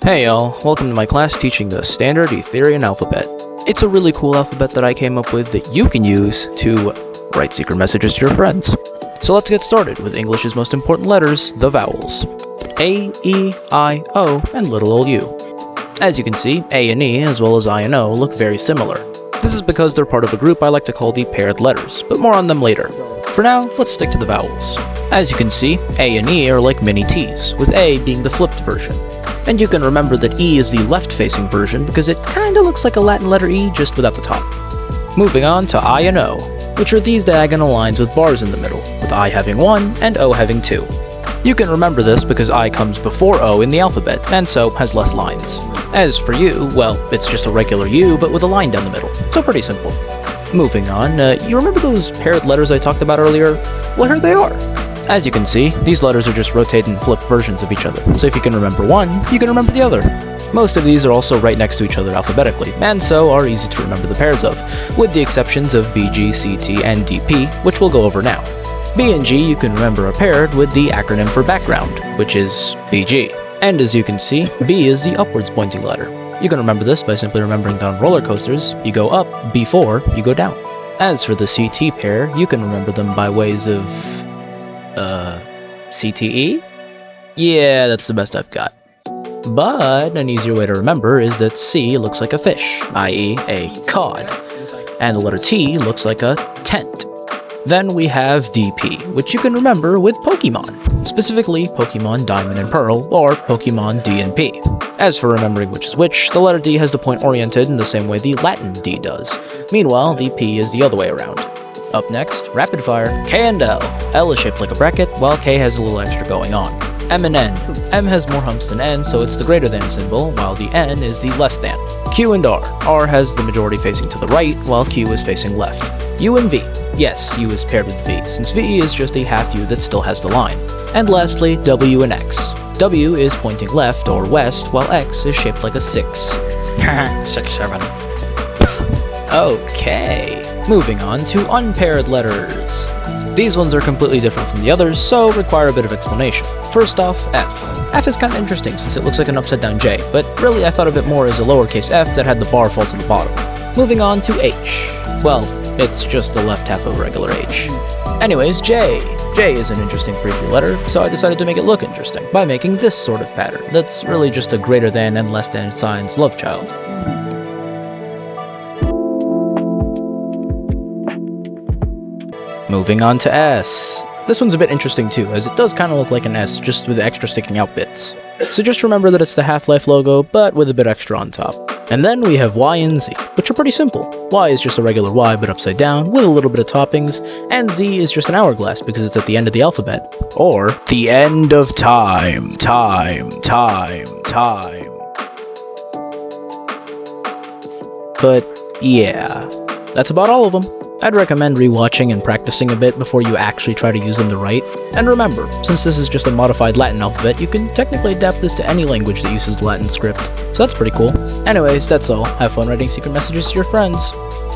Hey y'all, welcome to my class teaching the standard Etherian alphabet. It's a really cool alphabet that I came up with that you can use to write secret messages to your friends. So let's get started with English's most important letters, the vowels. A, E, I, O, and little ol' u. As you can see, A and E, as well as I and O, look very similar. This is because they're part of a group I like to call the paired letters, but more on them later. For now, let's stick to the vowels. As you can see, A and E are like mini T's, with A being the flipped version. And you can remember that E is the left-facing version because it kinda looks like a Latin letter E just without the top. Moving on to I and O, which are these diagonal lines with bars in the middle, with I having 1 and O having 2. You can remember this because I comes before O in the alphabet, and so has less lines. As for U, well, it's just a regular U but with a line down the middle, so pretty simple. Moving on, you remember those paired letters I talked about earlier? Well, here they are. As you can see, these letters are just rotated and flipped versions of each other, so if you can remember one, you can remember the other. Most of these are also right next to each other alphabetically, and so are easy to remember the pairs of, with the exceptions of BG, CT, and DP, which we'll go over now. B and G you can remember are paired with the acronym for background, which is BG. And as you can see, B is the upwards pointing letter. You can remember this by simply remembering that on roller coasters, you go up before you go down. As for the CT pair, you can remember them by ways of CTE? Yeah, that's the best I've got. But an easier way to remember is that C looks like a fish, i.e. a cod, and the letter T looks like a tent. Then we have DP, which you can remember with Pokemon, specifically Pokemon Diamond and Pearl, or Pokemon D and P. As for remembering which is which, the letter D has the point oriented in the same way the Latin D does. Meanwhile, the P is the other way around. Up next, rapid fire, K and L. L is shaped like a bracket, while K has a little extra going on. M and N. M has more humps than N, so it's the greater than symbol, while the N is the less than. Q and R. R has the majority facing to the right, while Q is facing left. U and V. Yes, U is paired with V, since V is just a half U that still has the line. And lastly, W and X. W is pointing left or west, while X is shaped like a 6. 6, 7. Okay. Moving on to unpaired letters. These ones are completely different from the others, so require a bit of explanation. First off, F. F is kinda interesting since it looks like an upside down J, but really I thought of it more as a lowercase f that had the bar fall to the bottom. Moving on to H. Well, it's just the left half of a regular H. Anyways, J. J is an interesting freaky letter, so I decided to make it look interesting by making this sort of pattern that's really just a greater than and less than signs love child. Moving on to S. This one's a bit interesting too, as it does kind of look like an S, just with extra sticking out bits. So just remember that it's the Half-Life logo, but with a bit extra on top. And then we have Y and Z, which are pretty simple. Y is just a regular Y, but upside down, with a little bit of toppings, and Z is just an hourglass, because it's at the end of the alphabet. Or, the end of time. But, yeah, that's about all of them. I'd recommend rewatching and practicing a bit before you actually try to use them to write. And remember, since this is just a modified Latin alphabet, you can technically adapt this to any language that uses the Latin script. So that's pretty cool. Anyways, that's all. Have fun writing secret messages to your friends.